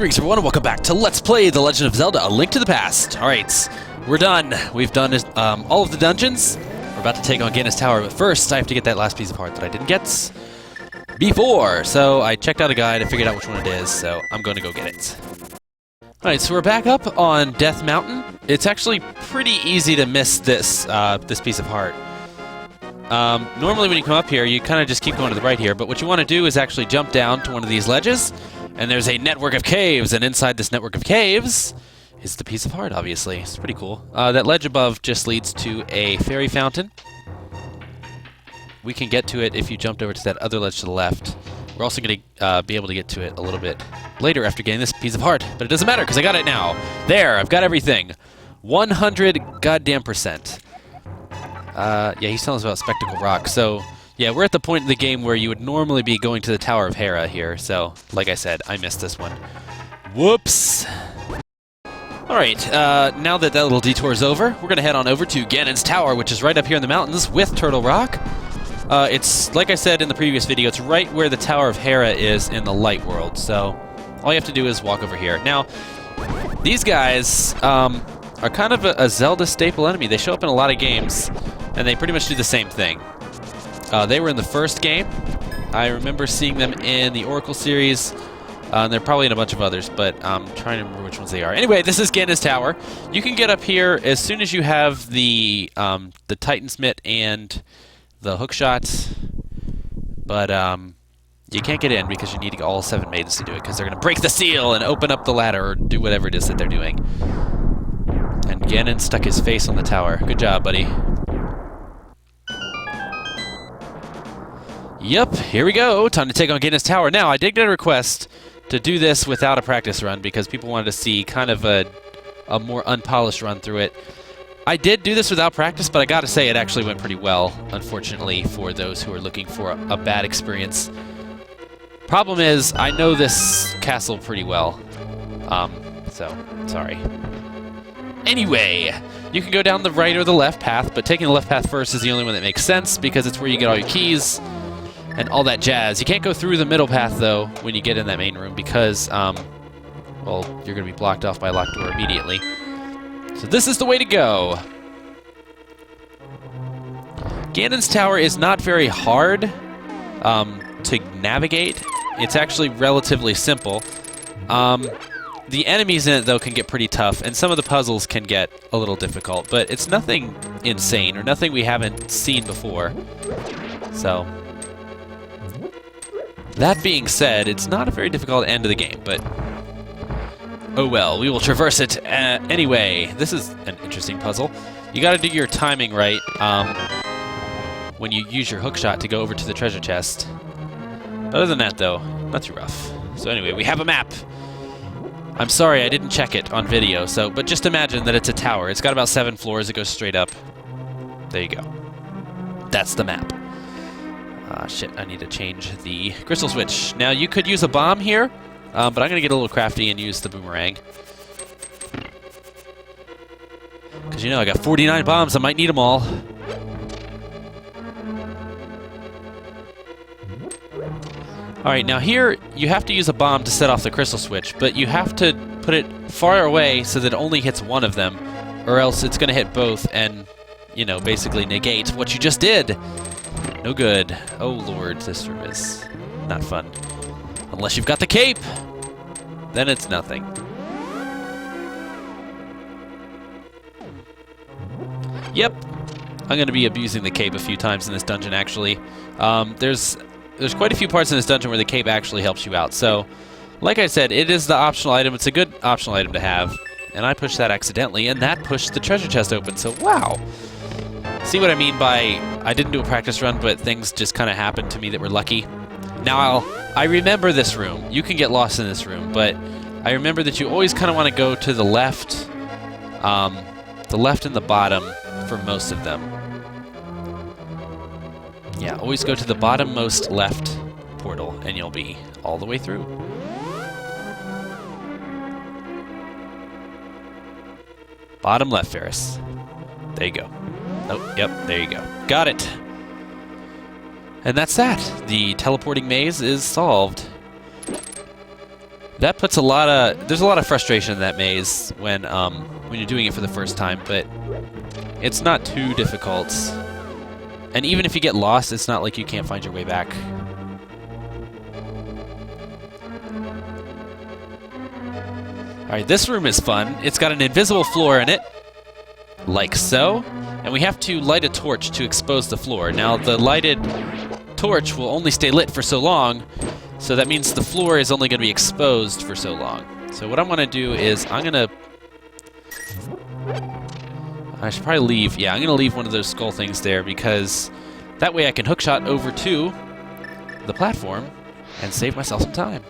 Greetings everyone and welcome back to Let's Play The Legend of Zelda, A Link to the Past. Alright, we're done. We've done all of the dungeons. We're about to take on Ganon's Tower, but first I have to get that last piece of heart that I didn't get before. So I checked out a guide, I figured out which one it is, so I'm going to go get it. Alright, so we're back up on Death Mountain. It's actually pretty easy to miss this, this piece of heart. Normally when you come up here, you kind of just keep going to the right here, but what you want to do is actually jump down to one of these ledges, and there's a network of caves, and inside this network of caves is the piece of heart, obviously. It's pretty cool. That ledge above just leads to a fairy fountain. We can get to it if you jumped over to that other ledge to the left. We're also going to be able to get to it a little bit later after getting this piece of heart, but it doesn't matter because I got it now. There, I've got everything. 100 goddamn %. Yeah, he's telling us about Spectacle Rock, so yeah, we're at the point in the game where you would normally be going to the Tower of Hera here, so like I said, I missed this one. Whoops! Alright, now that that little detour is over, we're going to head on over to Ganon's Tower, which is right up here in the mountains with Turtle Rock. It's, like I said in the previous video, it's right where the Tower of Hera is in the Light World, so all you have to do is walk over here. Now, these guys are kind of a Zelda staple enemy. They show up in a lot of games, and they pretty much do the same thing. They were in the first game. I remember seeing them in the Oracle series. And they're probably in a bunch of others, but I'm trying to remember which ones they are. Anyway, this is Ganon's Tower. You can get up here as soon as you have the Titan's Mitt and the hook shots, but you can't get in because you need to get all 7 maidens to do it because they're going to break the seal and open up the ladder or do whatever it is that they're doing. And Ganon stuck his face on the tower. Good job, buddy. Yep, here we go. Time to take on Ganon's Tower. Now, I did get a request to do this without a practice run because people wanted to see kind of a more unpolished run through it. I did do this without practice, but I gotta say it actually went pretty well, unfortunately, for those who are looking for a bad experience. Problem is, I know this castle pretty well, so, sorry. Anyway, you can go down the right or the left path, but taking the left path first is the only one that makes sense because it's where you get all your keys and all that jazz. You can't go through the middle path, though, when you get in that main room because, well, you're going to be blocked off by a locked door immediately. So this is the way to go. Ganon's Tower is not very hard to navigate. It's actually relatively simple. The enemies in it, though, can get pretty tough, and some of the puzzles can get a little difficult, but it's nothing insane or nothing we haven't seen before. So, that being said, it's not a very difficult end of the game, but oh well, we will traverse it anyway. This is an interesting puzzle. You gotta do your timing right when you use your hookshot to go over to the treasure chest. Other than that, though, not too rough. So anyway, we have a map. I'm sorry I didn't check it on video, but just imagine that it's a tower. It's got about 7 floors. It goes straight up. There you go. That's the map. Shit, I need to change the crystal switch. Now, you could use a bomb here, but I'm going to get a little crafty and use the boomerang. Because, you know, I got 49 bombs. I might need them all. Alright, now here, you have to use a bomb to set off the crystal switch, but you have to put it far away so that it only hits one of them, or else it's going to hit both and, you know, basically negate what you just did. No good. Oh lord, this room is not fun. Unless you've got the cape! Then it's nothing. Yep. I'm going to be abusing the cape a few times in this dungeon, actually. There's quite a few parts in this dungeon where the cape actually helps you out. So, like I said, it is the optional item. It's a good optional item to have. And I pushed that accidentally, and that pushed the treasure chest open. So, wow. See what I mean by I didn't do a practice run, but things just kind of happened to me that were lucky? Now, I remember this room. You can get lost in this room, but I remember that you always kind of want to go to the left and the bottom for most of them. Yeah, always go to the bottommost left portal, and you'll be all the way through. Bottom left, Ferris. There you go. Oh, yep, there you go. Got it! And that's that. The teleporting maze is solved. That puts a lot of... There's a lot of frustration in that maze when you're doing it for the first time, but it's not too difficult. And even if you get lost, it's not like you can't find your way back. Alright, this room is fun. It's got an invisible floor in it, like so. And we have to light a torch to expose the floor. Now, the lighted torch will only stay lit for so long, so that means the floor is only going to be exposed for so long. So what I'm going to do is I should probably leave... Yeah, I'm going to leave one of those skull things there because that way I can hookshot over to the platform and save myself some time.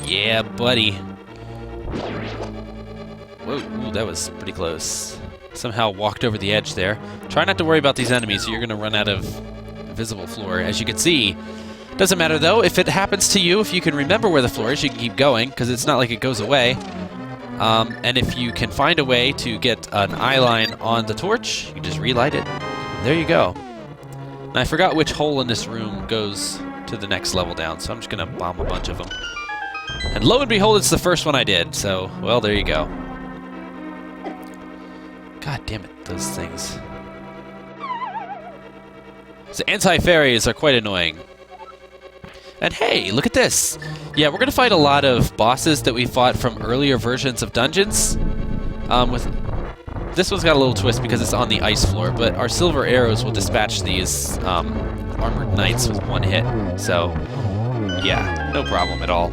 Yeah, buddy. Whoa, ooh, that was pretty close. Somehow walked over the edge there. Try not to worry about these enemies, or you're going to run out of invisible floor. As you can see, doesn't matter though. If it happens to you, if you can remember where the floor is, you can keep going, because it's not like it goes away. And if you can find a way to get an eye line on the torch, you just relight it. There you go. Now, I forgot which hole in this room goes to the next level down, so I'm just going to bomb a bunch of them. And lo and behold, it's the first one I did, so, well, there you go. God damn it, those things. The anti-fairies are quite annoying. And hey, look at this! Yeah, we're gonna fight a lot of bosses that we fought from earlier versions of dungeons. This one's got a little twist because it's on the ice floor, but our silver arrows will dispatch these armored knights with one hit. So, yeah, no problem at all.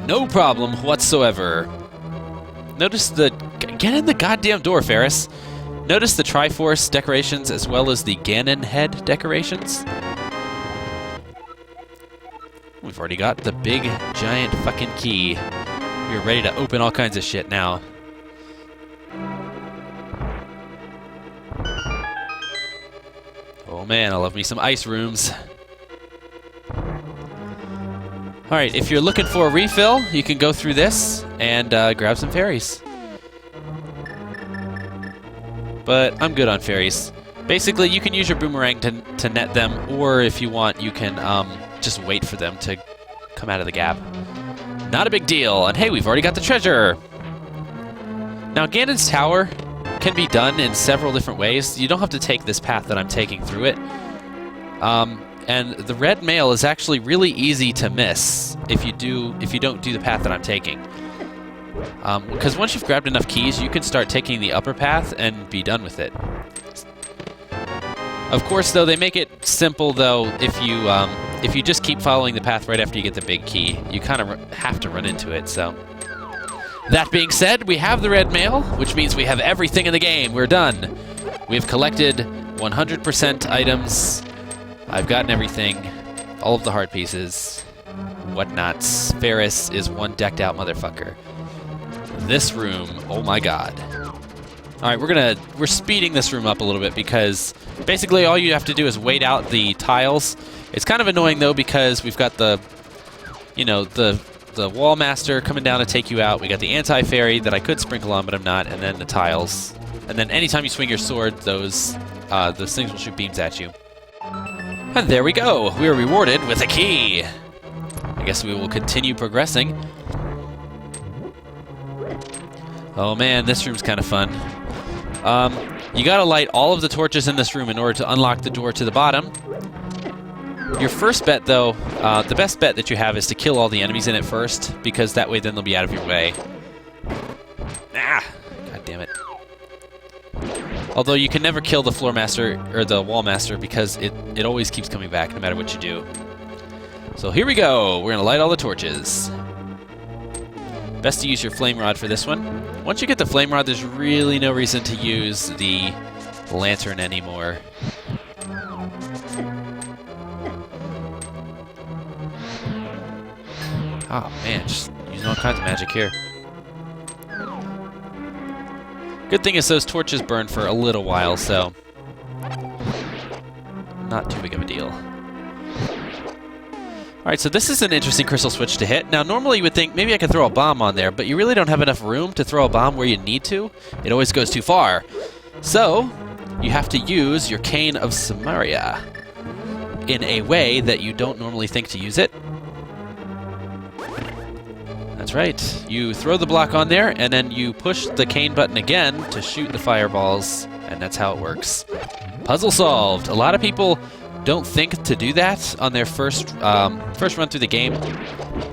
No problem whatsoever. Notice the... Get in the goddamn door, Ferris. Notice the Triforce decorations as well as the Ganon head decorations. We've already got the big, giant fucking key. We're ready to open all kinds of shit now. Oh man, I love me some ice rooms. Alright, if you're looking for a refill, you can go through this and grab some fairies. But I'm good on fairies. Basically, you can use your boomerang to net them, or if you want, you can just wait for them to come out of the gap. Not a big deal. And hey, we've already got the treasure! Now, Ganon's Tower can be done in several different ways. You don't have to take this path that I'm taking through it. And the red mail is actually really easy to miss if you don't do the path that I'm taking. Because once you've grabbed enough keys, you can start taking the upper path and be done with it. Of course, though, they make it simple, though, if you just keep following the path right after you get the big key. You kind of have to run into it, so... That being said, we have the red mail, which means we have everything in the game. We're done. We've collected 100% items. I've gotten everything. All of the heart pieces. Whatnots. Ferris is one decked out motherfucker. This room, oh my god. Alright, we're speeding this room up a little bit because basically all you have to do is wait out the tiles. It's kind of annoying though because we've got the wall master coming down to take you out. We got the anti-fairy that I could sprinkle on, but I'm not, and then the tiles. And then anytime you swing your sword, those things will shoot beams at you. And there we go. We are rewarded with a key. I guess we will continue progressing. Oh man, this room's kind of fun. You gotta light all of the torches in this room in order to unlock the door to the bottom. Your first bet, though, the best bet that you have is to kill all the enemies in it first, because that way then they'll be out of your way. Ah! God damn it. Although you can never kill the floor master, or the wall master, because it always keeps coming back, no matter what you do. So here we go! We're gonna light all the torches. Best to use your flame rod for this one. Once you get the flame rod, there's really no reason to use the lantern anymore. Oh man, just using all kinds of magic here. Good thing is those torches burn for a little while, so not too big of a deal. Alright, so this is an interesting crystal switch to hit. Now, normally you would think maybe I could throw a bomb on there, but you really don't have enough room to throw a bomb where you need to. It always goes too far. So, you have to use your Cane of Samaria. in a way that you don't normally think to use it. That's right. You throw the block on there, and then you push the cane button again to shoot the fireballs, and that's how it works. Puzzle solved. A lot of people don't think to do that on their first run through the game.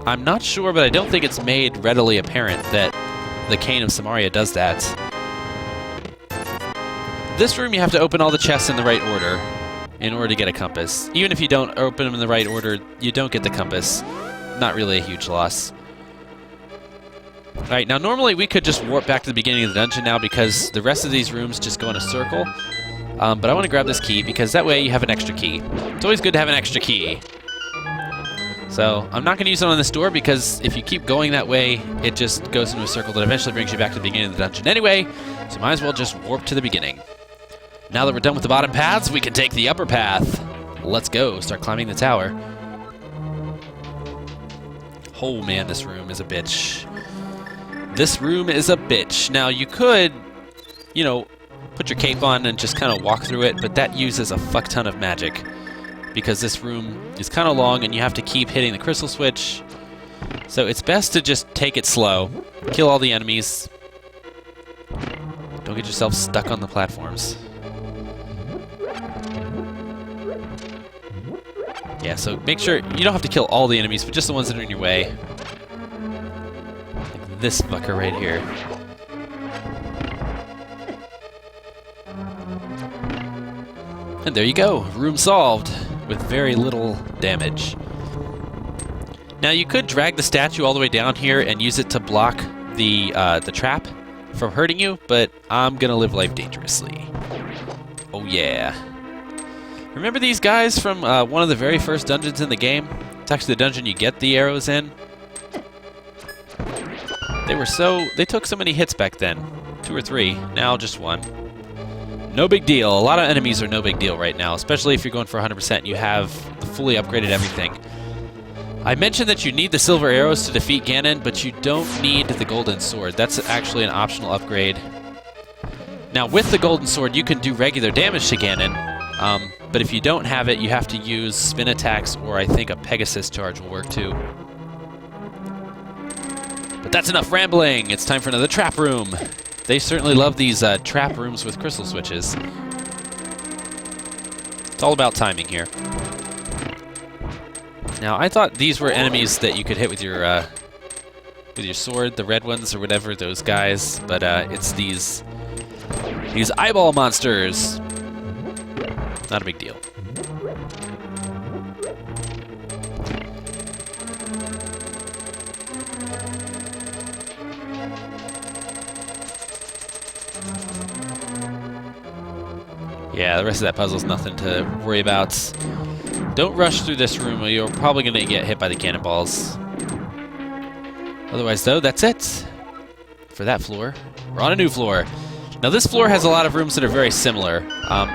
I'm not sure, but I don't think it's made readily apparent that the Cane of Samaria does that. This room, you have to open all the chests in the right order in order to get a compass. Even if you don't open them in the right order, you don't get the compass. Not really a huge loss. Alright, now normally we could just warp back to the beginning of the dungeon now because the rest of these rooms just go in a circle. But I want to grab this key because that way you have an extra key. It's always good to have an extra key. So I'm not going to use it on this door because if you keep going that way, it just goes into a circle that eventually brings you back to the beginning of the dungeon anyway. So might as well just warp to the beginning. Now that we're done with the bottom paths, we can take the upper path. Let's go. Start climbing the tower. Oh man, this room is a bitch. This room is a bitch. Now you could, you know, put your cape on and just kind of walk through it, but that uses a fuck ton of magic because this room is kind of long and you have to keep hitting the crystal switch. So it's best to just take it slow, kill all the enemies. Don't get yourself stuck on the platforms. Yeah, so make sure you don't have to kill all the enemies, but just the ones that are in your way. Like this fucker right here. And there you go, room solved with very little damage. Now you could drag the statue all the way down here and use it to block the trap from hurting you, but I'm gonna live life dangerously. Oh yeah. Remember these guys from one of the very first dungeons in the game? It's actually the dungeon you get the arrows in. They took so many hits back then. 2 or 3, now just 1. No big deal. A lot of enemies are no big deal right now, especially if you're going for 100% and you have fully upgraded everything. I mentioned that you need the silver arrows to defeat Ganon, but you don't need the golden sword. That's actually an optional upgrade. Now with the golden sword, you can do regular damage to Ganon. But if you don't have it, you have to use spin attacks, or I think a Pegasus charge will work too. But that's enough rambling. It's time for another trap room. They certainly love these trap rooms with crystal switches. It's all about timing here. Now, I thought these were enemies that you could hit with your sword, the red ones or whatever, those guys. But it's these eyeball monsters. Not a big deal. Yeah, the rest of that puzzle's nothing to worry about. Don't rush through this room or you're probably going to get hit by the cannonballs. Otherwise, though, that's it for that floor. We're on a new floor. Now this floor has a lot of rooms that are very similar.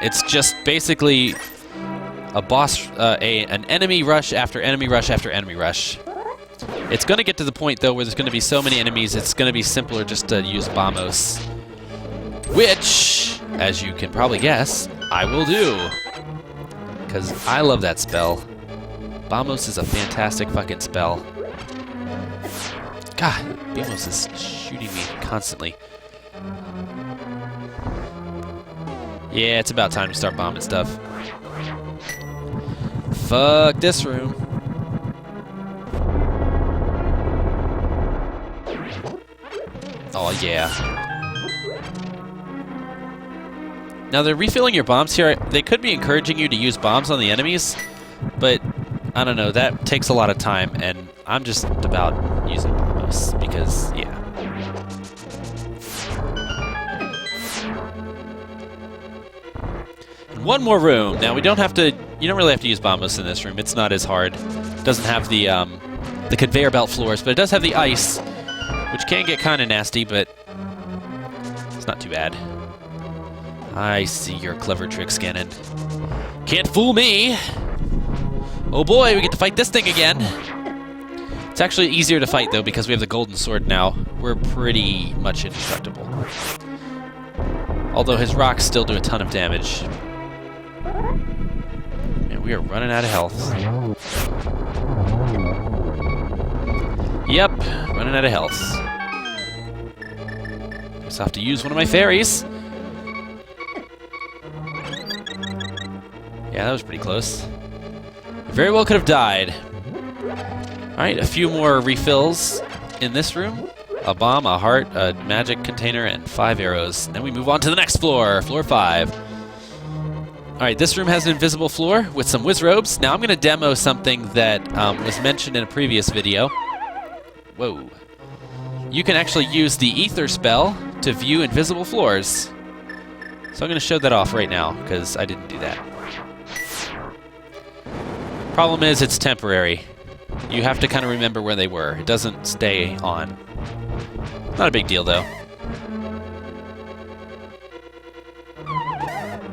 It's just basically a boss, an enemy rush after enemy rush after enemy rush. It's going to get to the point though where there's going to be so many enemies, it's going to be simpler just to use Bombos, which, as you can probably guess, I will do, because I love that spell. Bombos is a fantastic fucking spell. God, Bombos is shooting me constantly. Yeah, it's about time to start bombing stuff. Fuck this room. Oh, yeah. Now, they're refilling your bombs here. They could be encouraging you to use bombs on the enemies, but I don't know. That takes a lot of time, and I'm just about using bombs because, yeah. One more room. Now we don't have to. You don't really have to use bombos in this room. It's not as hard. It doesn't have the conveyor belt floors, but it does have the ice, which can get kind of nasty, but it's not too bad. I see your clever tricks, Ganon. Can't fool me. Oh boy, we get to fight this thing again. It's actually easier to fight though because we have the golden sword now. We're pretty much indestructible. Although his rocks still do a ton of damage. we are running out of health. Yep, running out of health. Guess I'll have to use one of my fairies. Yeah, that was pretty close. Very well could have died. Alright, a few more refills in this room. A bomb, a heart, a magic container, and 5 arrows. Then we move on to the next floor, floor 5. Alright, this room has an invisible floor with some wizrobes. Now I'm going to demo something that was mentioned in a previous video. Whoa. You can actually use the ether spell to view invisible floors. So I'm going to show that off right now, because I didn't do that. Problem is, it's temporary. You have to kind of remember where they were. It doesn't stay on. Not a big deal, though.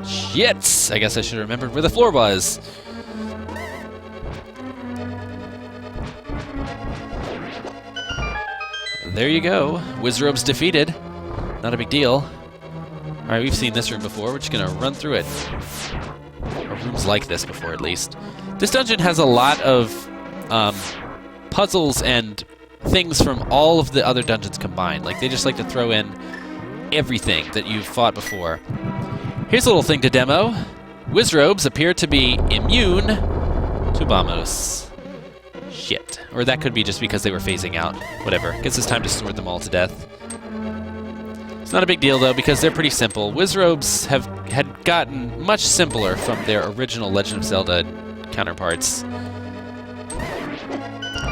Shit! I guess I should have remembered where the floor was. There you go. Wizrobes defeated. Not a big deal. Alright, we've seen this room before. We're just going to run through it. Or rooms like this before, at least. This dungeon has a lot of puzzles and things from all of the other dungeons combined. Like, they just like to throw in everything that you've fought before. Here's a little thing to demo. Wizrobes appear to be immune to bombos. Shit. Or that could be just because they were phasing out. Whatever. Guess it's time to sword them all to death. It's not a big deal, though, because they're pretty simple. Wizrobes had gotten much simpler from their original Legend of Zelda counterparts.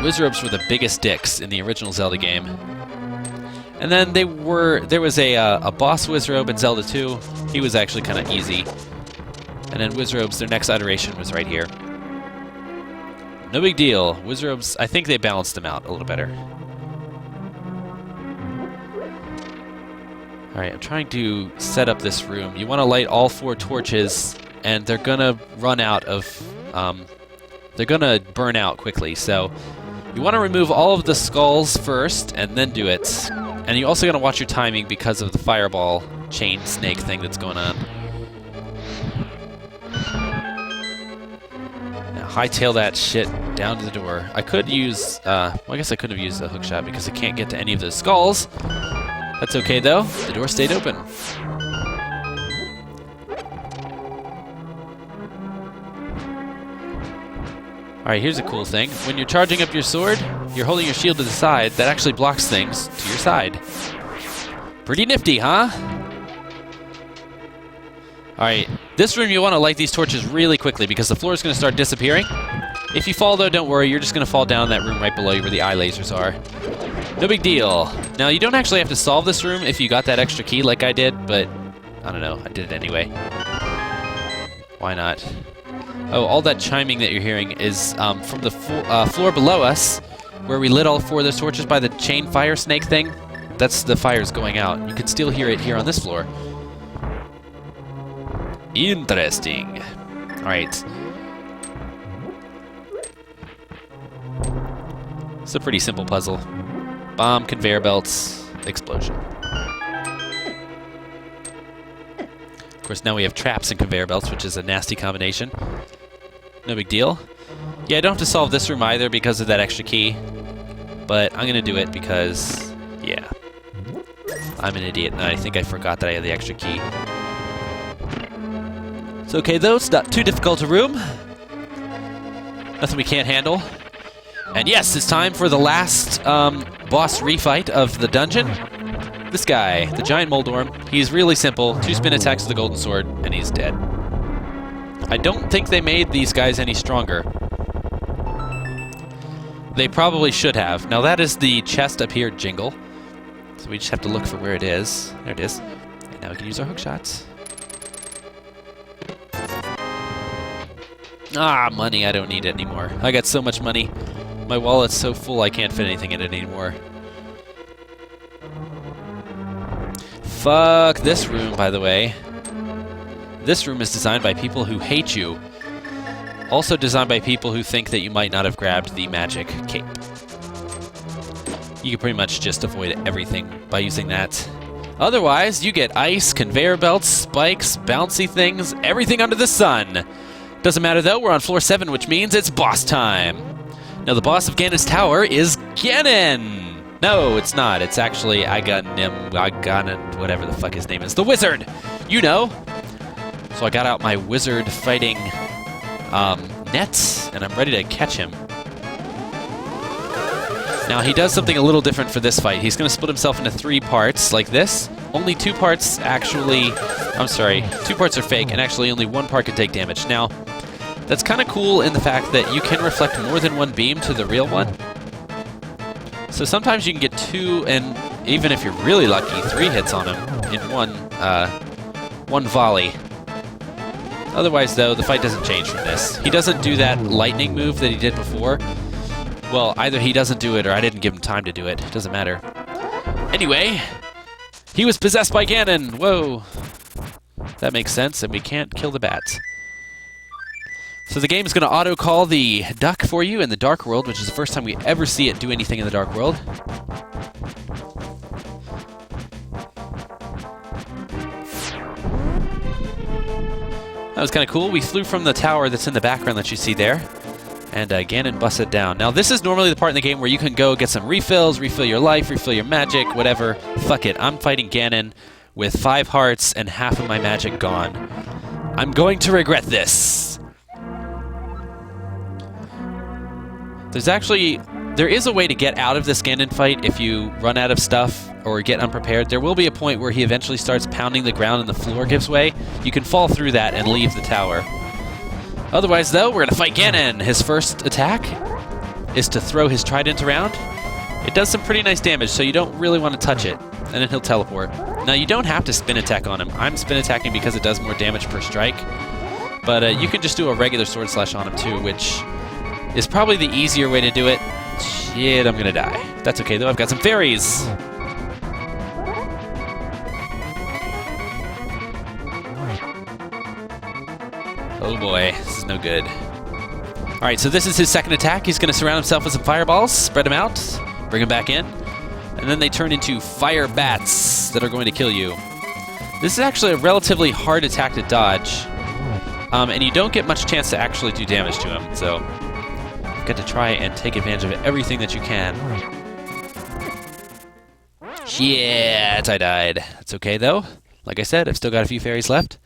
Wizrobes were the biggest dicks in the original Zelda game. And then there was a boss Wizrobe in Zelda 2. He was actually kind of easy. And then Wizrobes, their next iteration was right here. No big deal. Wizrobes, I think they balanced them out a little better. Alright, I'm trying to set up this room. You want to light all 4 torches, and they're gonna run out of... they're gonna burn out quickly, so... You want to remove all of the skulls first, and then do it. And you also got to watch your timing because of the fireball chain snake thing that's going on. Now hightail that shit down to the door. I could use, well, I guess I couldn't have used the hookshot because I can't get to any of those skulls. That's okay though, the door stayed open. Alright, here's a cool thing. When you're charging up your sword, you're holding your shield to the side. That actually blocks things to your side. Pretty nifty, huh? Alright, this room you want to light these torches really quickly because the floor is going to start disappearing. If you fall, though, don't worry. You're just going to fall down that room right below you where the eye lasers are. No big deal. Now, you don't actually have to solve this room if you got that extra key like I did, but I don't know. I did it anyway. Why not? Oh, all that chiming that you're hearing is from the floor below us, where we lit all 4 of those torches by the chain fire snake thing. That's the fires going out. You can still hear it here on this floor. Interesting. Alright. It's a pretty simple puzzle. Bomb, conveyor belts, explosion. Of course, now we have traps and conveyor belts, which is a nasty combination. No big deal. Yeah, I don't have to solve this room either because of that extra key. But I'm going to do it because, yeah. I'm an idiot, and I think I forgot that I had the extra key. It's okay, though. It's not too difficult a room. Nothing we can't handle. And yes, it's time for the last boss refight of the dungeon. This guy, the giant Moldorm. He's really simple. 2 spin attacks with the golden sword, and he's dead. I don't think they made these guys any stronger. They probably should have. Now that is the chest up here jingle. So we just have to look for where it is. There it is. And now we can use our hook shots. Ah, money. I don't need it anymore. I got so much money. My wallet's so full I can't fit anything in it anymore. Fuck this room, by the way. This room is designed by people who hate you. Also designed by people who think that you might not have grabbed the magic cape. You can pretty much just avoid everything by using that. Otherwise, you get ice, conveyor belts, spikes, bouncy things, everything under the sun. Doesn't matter though, we're on floor 7, which means it's boss time. Now the boss of Ganon's tower is Ganon! No, it's not. It's actually Ganon, whatever the fuck his name is. The wizard! You know! So I got out my wizard fighting nets, and I'm ready to catch him. Now he does something a little different for this fight. He's going to split himself into 3 parts, like this. Only 2 parts actually... I'm sorry, 2 parts are fake, and actually only 1 part can take damage. Now, that's kind of cool in the fact that you can reflect more than 1 beam to the real one. So sometimes you can get 2, and even if you're really lucky, 3 hits on him in one volley. Otherwise, though, the fight doesn't change from this. He doesn't do that lightning move that he did before. Well, either he doesn't do it or I didn't give him time to do it. It doesn't matter. Anyway, he was possessed by Ganon. Whoa. That makes sense, and we can't kill the bats. So the game is going to auto-call the duck for you in the Dark World, which is the first time we ever see it do anything in the Dark World. That was kind of cool. We flew from the tower that's in the background that you see there, and Ganon busted down. Now, this is normally the part in the game where you can go get some refills, refill your life, refill your magic, whatever. Fuck it. I'm fighting Ganon with 5 hearts and half of my magic gone. I'm going to regret this. There is a way to get out of this Ganon fight if you run out of stuff or get unprepared. There will be a point where he eventually starts pounding the ground and the floor gives way. You can fall through that and leave the tower. Otherwise, though, we're going to fight Ganon. His first attack is to throw his trident around. It does some pretty nice damage, so you don't really want to touch it, and then he'll teleport. Now, you don't have to spin attack on him. I'm spin attacking because it does more damage per strike, but you can just do a regular sword slash on him, too, which is probably the easier way to do it. Shit, I'm going to die. That's okay, though. I've got some fairies. Oh boy, this is no good. Alright, so this is his second attack. He's going to surround himself with some fireballs, spread them out, bring them back in, and then they turn into fire bats that are going to kill you. This is actually a relatively hard attack to dodge, and you don't get much chance to actually do damage to him, so you've got to try and take advantage of everything that you can. Shit, I died. That's okay, though. Like I said, I've still got a few fairies left.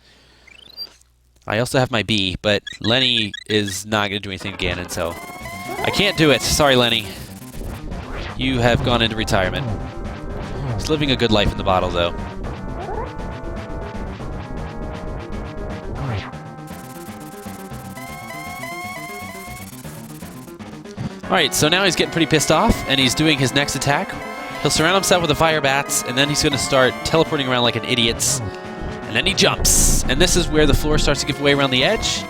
I also have my bee, but Lenny is not going to do anything to Ganon, so I can't do it. Sorry, Lenny. You have gone into retirement. He's living a good life in the bottle, though. Alright, so now he's getting pretty pissed off, and he's doing his next attack. He'll surround himself with the fire bats, and then he's going to start teleporting around like an idiot. And then he jumps, and this is where the floor starts to give way around the edge.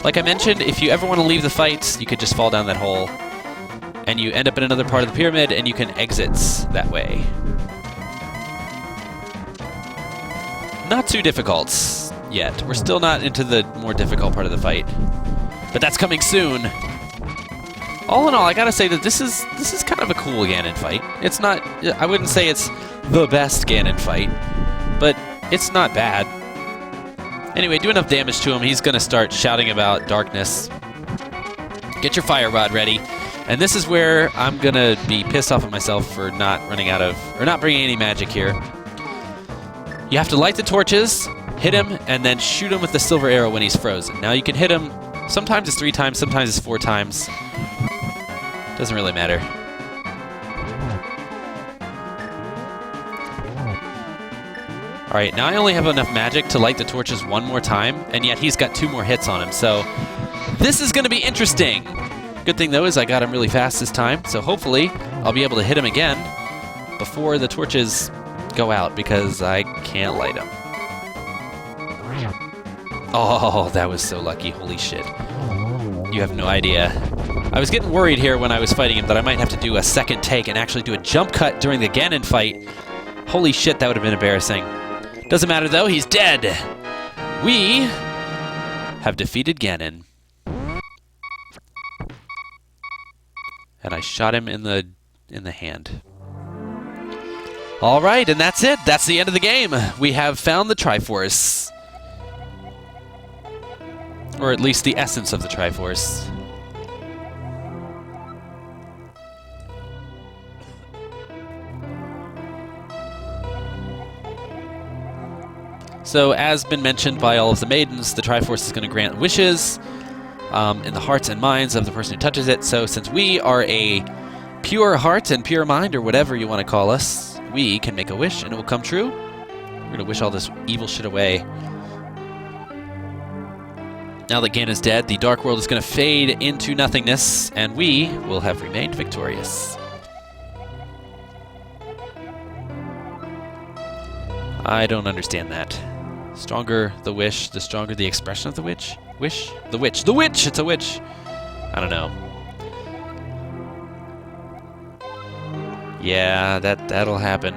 Like I mentioned, if you ever want to leave the fight, you could just fall down that hole, and you end up in another part of the pyramid, and you can exit that way. Not too difficult yet. We're still not into the more difficult part of the fight, but that's coming soon. All in all, I gotta say that this is kind of a cool Ganon fight. It's not, I wouldn't say it's the best Ganon fight, but it's not bad. Anyway, do enough damage to him, he's going to start shouting about darkness. Get your fire rod ready. And this is where I'm going to be pissed off at myself for not running out of, or not bringing any magic here. You have to light the torches, hit him, and then shoot him with the silver arrow when he's frozen. Now you can hit him, sometimes it's 3 times, sometimes it's 4 times. Doesn't really matter. Alright, now I only have enough magic to light the torches 1 more time, and yet he's got 2 more hits on him, so this is going to be interesting. Good thing, though, is I got him really fast this time, so hopefully I'll be able to hit him again before the torches go out, because I can't light them. Oh, that was so lucky. Holy shit. You have no idea. I was getting worried here when I was fighting him that I might have to do a second take and actually do a jump cut during the Ganon fight. Holy shit, that would have been embarrassing. Doesn't matter, though. He's dead. We have defeated Ganon. And I shot him in the hand. All right, and that's it. That's the end of the game. We have found the Triforce. Or at least the essence of the Triforce. So, as been mentioned by all of the maidens, the Triforce is going to grant wishes in the hearts and minds of the person who touches it. So, since we are a pure heart and pure mind, or whatever you want to call us, we can make a wish and it will come true. We're going to wish all this evil shit away. Now that Ganon's dead, the Dark World is going to fade into nothingness, and we will have remained victorious. I don't understand that. Stronger the wish, the stronger the expression of the witch? Wish? The witch. The witch! It's a witch! I don't know. Yeah, that'll happen.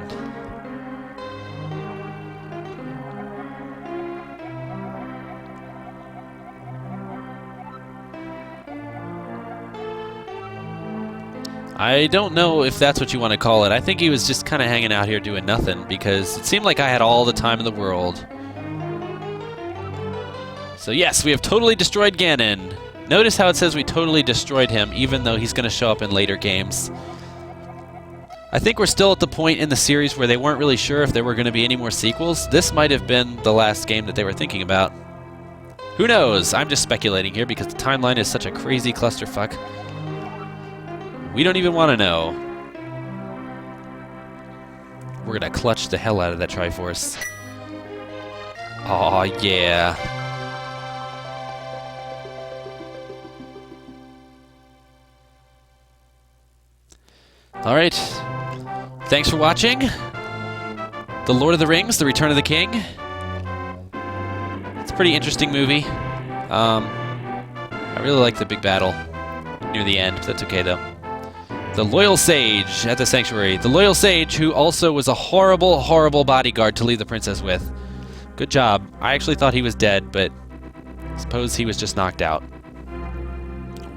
I don't know if that's what you want to call it. I think he was just kind of hanging out here doing nothing, because it seemed like I had all the time in the world. So yes, we have totally destroyed Ganon. Notice how it says we totally destroyed him, even though he's going to show up in later games. I think we're still at the point in the series where they weren't really sure if there were going to be any more sequels. This might have been the last game that they were thinking about. Who knows? I'm just speculating here because the timeline is such a crazy clusterfuck. We don't even want to know. We're going to clutch the hell out of that Triforce. Aw, yeah. Alright. Thanks for watching. The Lord of the Rings, The Return of the King. It's a pretty interesting movie. I really like the big battle near the end, but that's okay though. The Loyal Sage at the Sanctuary. The Loyal Sage, who also was a horrible, horrible bodyguard to leave the princess with. Good job. I actually thought he was dead, but I suppose he was just knocked out.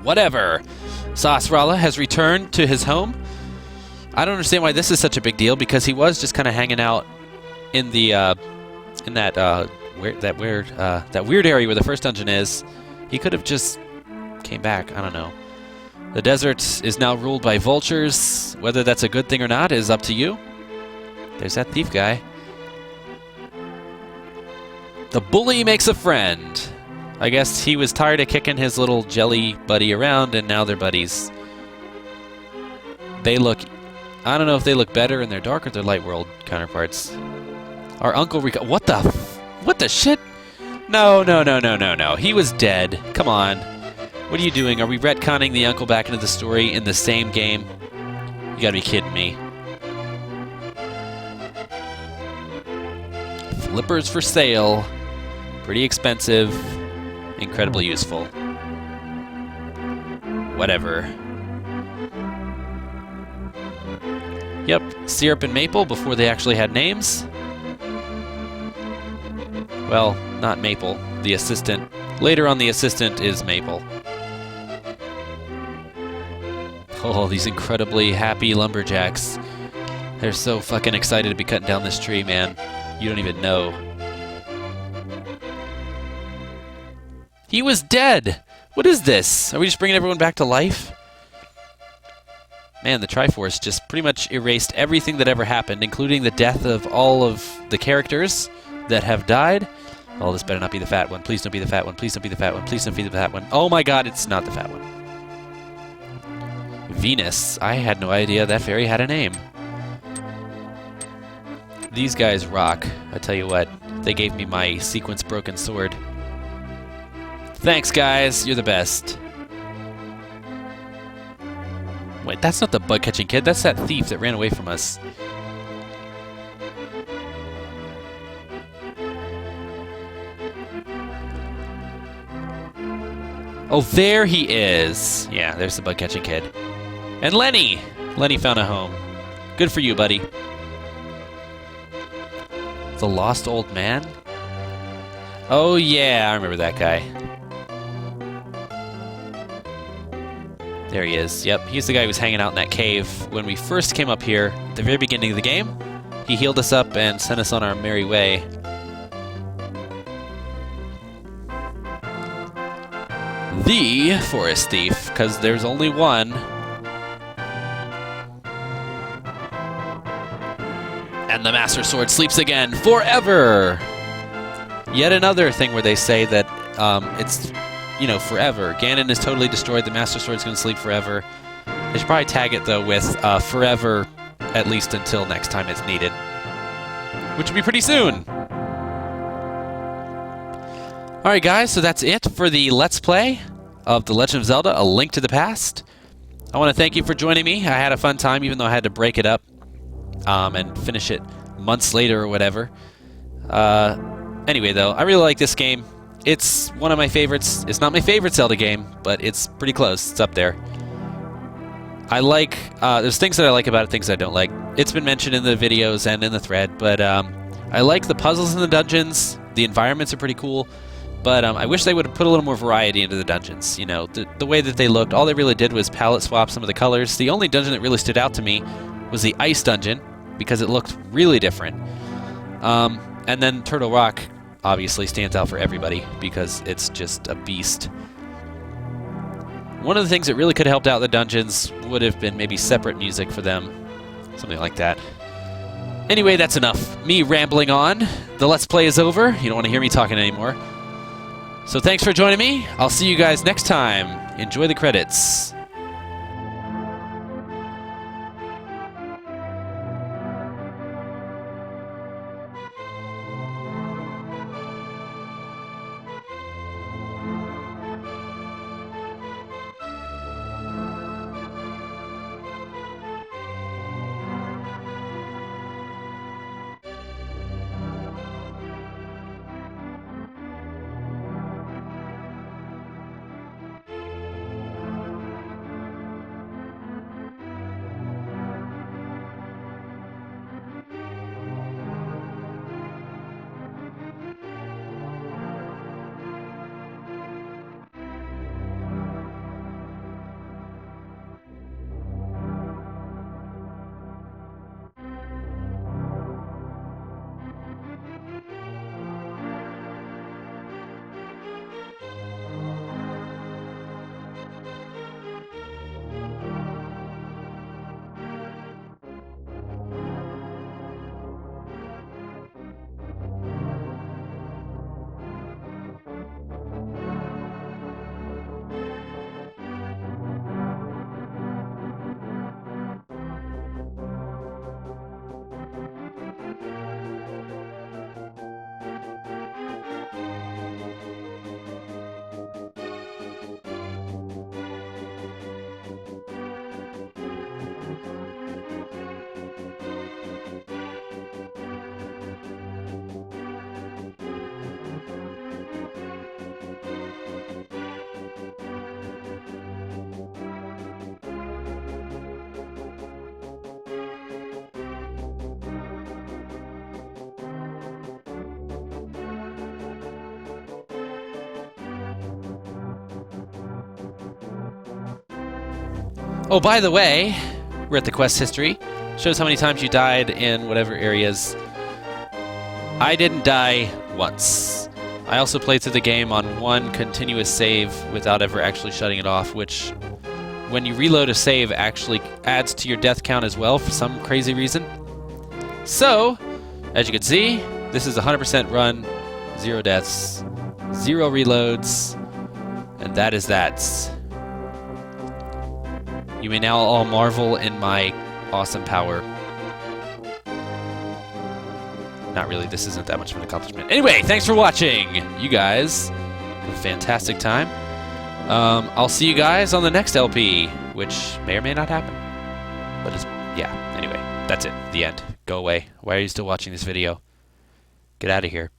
Whatever. Sasrala has returned to his home. I don't understand why this is such a big deal, because he was just kind of hanging out in the that weird area where the first dungeon is. He could have just came back. I don't know. The desert is now ruled by vultures. Whether that's a good thing or not is up to you. There's that thief guy. The bully makes a friend. I guess he was tired of kicking his little jelly buddy around, and now they're buddies. They look... I don't know if they look better in their dark or their light world counterparts. Our Uncle Rico... What the shit? No. He was dead. Come on. What are you doing? Are we retconning the uncle back into the story in the same game? You gotta be kidding me. Flippers for sale. Pretty expensive. Incredibly useful. Whatever. Yep, syrup and maple before they actually had names. Well, not Maple. The assistant. Later on, the assistant is Maple. Oh, these incredibly happy lumberjacks. They're so fucking excited to be cutting down this tree, man. You don't even know. He was dead! What is this? Are we just bringing everyone back to life? Man, the Triforce just pretty much erased everything that ever happened, including the death of all of the characters that have died. Oh, this better not be the fat one. Please don't be the fat one. Please don't be the fat one. Please don't be the fat one. Oh my god, it's not the fat one. Venus. I had no idea that fairy had a name. These guys rock. I tell you what, they gave me my sequence broken sword. Thanks, guys. You're the best. Wait, that's not the bug-catching kid. That's that thief that ran away from us. Oh, there he is. Yeah, there's the bug-catching kid. And Lenny! Lenny found a home. Good for you, buddy. The Lost Old Man? Oh, yeah, I remember that guy. There he is. Yep, he's the guy who was hanging out in that cave when we first came up here at the very beginning of the game. He healed us up and sent us on our merry way. the Forest Thief, because there's only one. And the Master Sword sleeps again forever. Yet another thing where they say that it's, you know, forever. Ganon is totally destroyed. The Master Sword's going to sleep forever. They should probably tag it, though, with forever, at least until next time it's needed, which will be pretty soon. Alright, guys, so that's it for the Let's Play of The Legend of Zelda, A Link to the Past. I want to thank you for joining me. I had a fun time, even though I had to break it up and finish it months later or whatever. Anyway, though, I really like this game. It's one of my favorites. It's not my favorite Zelda game, but it's pretty close. It's up there. I like, there's things that I like about it, things I don't like. It's been mentioned in the videos and in the thread, but I like the puzzles in the dungeons. The environments are pretty cool, but I wish they would have put a little more variety into the dungeons. You know, the way that they looked, all they really did was palette swap some of the colors. The only dungeon that really stood out to me was the ice dungeon, because it looked really different. And then Turtle Rock obviously stands out for everybody, because it's just a beast. One of the things that really could have helped out the dungeons would have been maybe separate music for them. Something like that. Anyway, that's enough. Me rambling on. The Let's Play is over. You don't want to hear me talking anymore. So thanks for joining me. I'll see you guys next time. Enjoy the credits. Oh, by the way, we're at the quest history. Shows how many times you died in whatever areas. I didn't die once. I also played through the game on one continuous save without ever actually shutting it off, which, when you reload a save, actually adds to your death count as well for some crazy reason. So, as you can see, this is 100% run, 0 deaths, 0 reloads, and that is that. You may now all marvel in my awesome power. Not really, this isn't that much of an accomplishment. Anyway, thanks for watching! You guys have a fantastic time. I'll see you guys on the next LP, which may or may not happen. But it's, yeah, anyway, that's it. The end. Go away. Why are you still watching this video? Get out of here.